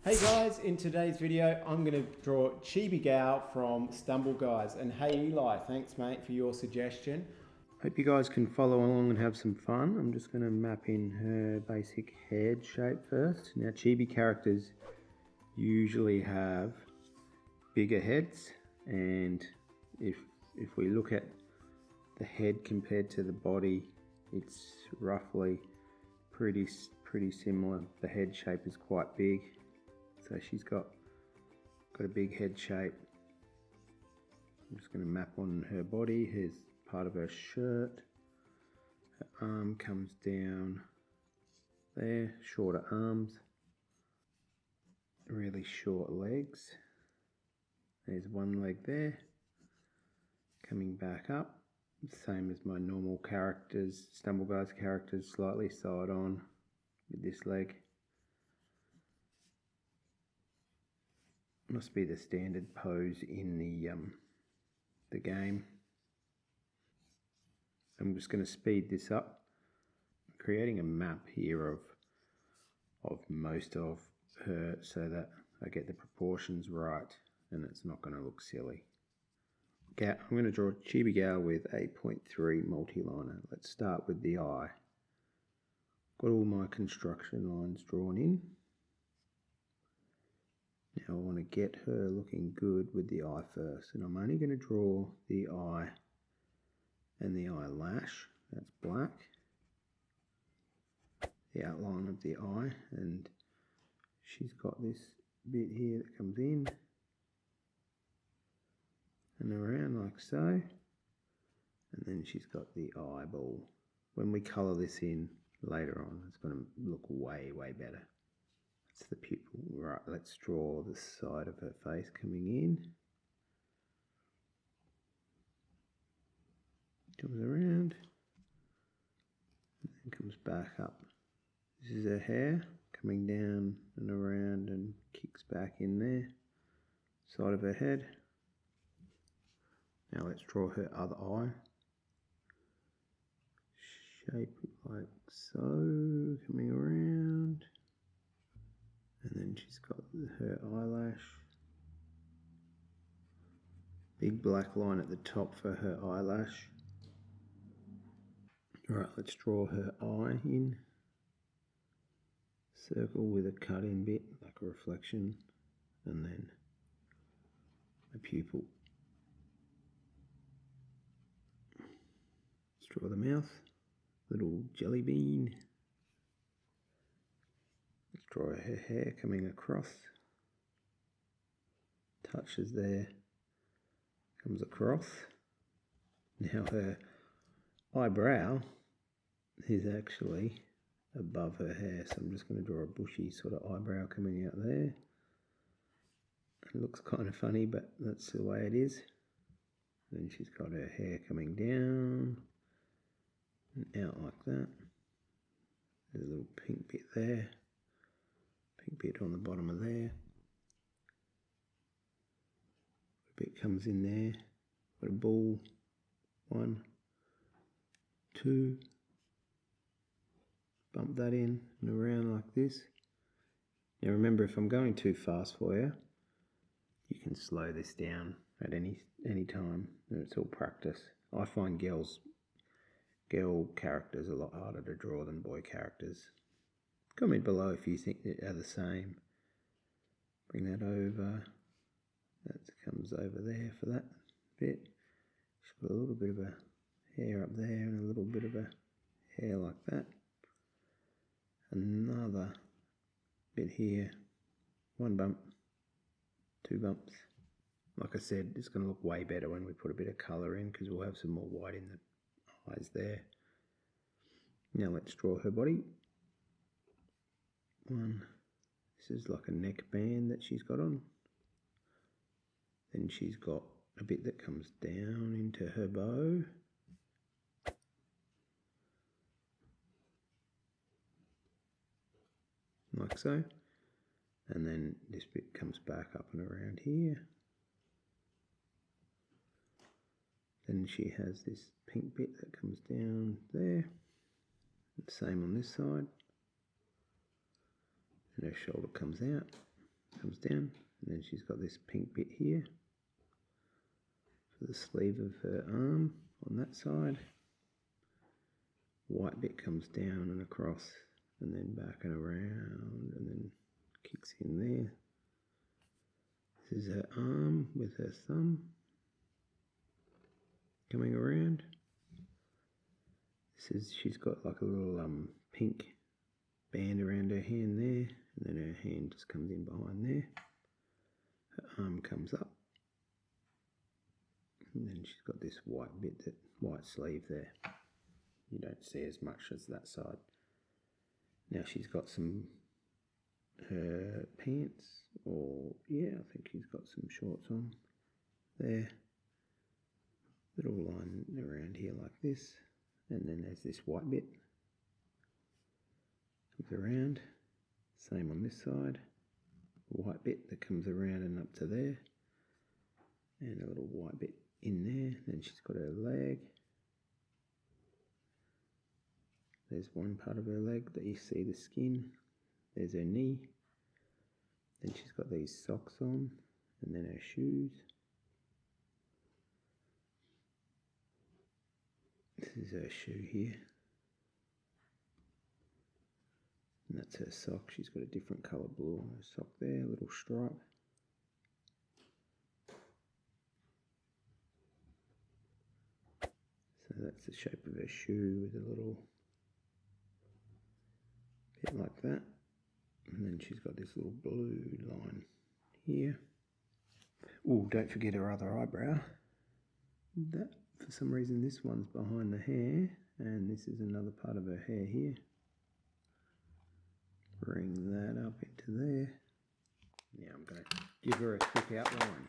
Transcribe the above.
Hey guys, in today's video I'm going to draw Chibi Gal from Stumble Guys. And hey Eli, thanks mate for your suggestion. Hope you guys can follow along and have some fun. I'm just going to map in her basic head shape first. Now Chibi characters usually have bigger heads, and if we look at the head compared to the body, it's roughly pretty similar. The head shape is quite big. So she's got a big head shape. I'm just going to map on her body. Here's part of her shirt. Her arm comes down there, shorter arms, really short legs. There's one leg there, coming back up. Same as my normal characters, Stumble Guys characters, slightly side on with this leg. Must be the standard pose in the game. I'm just going to speed this up. I'm creating a map here of most of her so that I get the proportions right and it's not going to look silly. I'm going to draw Chibi Gal with a 0.3 multi-liner. Let's start with the eye. Got all my construction lines drawn in. Now I want to get her looking good with the eye first, and I'm only going to draw the eye and the eyelash. That's black. The outline of the eye, and she's got this bit here that comes in and around like so, and then she's got the eyeball. When we colour this in later on, it's going to look way better. That's the pupil. Right, let's draw the side of her face coming in. Comes around and then comes back up. This is her hair coming down and around and kicks back in there. Side of her head. Now let's draw her other eye. Shape it like so, coming around. And then she's got her eyelash. Big black line at the top for her eyelash. Alright, let's draw her eye in. Circle with a cut in bit, like a reflection. And then a pupil. Let's draw the mouth. Little jelly bean. Let's draw her hair coming across. Touches there. Comes across. Now her eyebrow is actually above her hair, so I'm just going to draw a bushy sort of eyebrow coming out there. It looks kind of funny, but that's the way it is. Then she's got her hair coming down and out like that. There's a little pink bit there, pink bit on the bottom of there. A bit comes in there. Got a ball. 1, 2. Bump that in and around like this. Now remember, if I'm going too fast for you, you can slow this down at any time. It's all practice. I find girl characters a lot harder to draw than boy characters. Comment below if you think they are the same. Bring that over. That comes over there for that bit. She's got a little bit of a hair up there and a little bit of a hair like that. Another bit here. 1 bump, 2 bumps. Like I said, it's going to look way better when we put a bit of colour in, because we'll have some more white in the eyes there. Now let's draw her body. 1. This is like a neck band that she's got on. Then she's got a bit that comes down into her bow. Like so. And then this bit comes back up and around here. Then she has this pink bit that comes down there. The same on this side. And her shoulder comes out. comes down, and then she's got this pink bit here for the sleeve of her arm on that side. White bit comes down and across, and then back and around, and then kicks in there. This is her arm with her thumb coming around. She's got like a little pink band around her hand there, and then her hand just comes in behind there. Her arm comes up, and then she's got this white bit, that white sleeve there. You don't see as much as that side. Now she's got her pants, or yeah, I think she's got some shorts on there. Little line around here like this, and then there's this white bit. Comes around, same on this side. White bit that comes around and up to there, and a little white bit in there. Then she's got her leg. There's one part of her leg that you see the skin. There's her knee. Then she's got these socks on, and then her shoes. This is her shoe here. And that's her sock. She's got a different colour blue on her sock there, a little stripe. So that's the shape of her shoe with a little bit like that. And then she's got this little blue line here. Oh, don't forget her other eyebrow. That, for some reason, this one's behind the hair, and this is another part of her hair here. Bring that up into there. Now I'm going to give her a quick outline.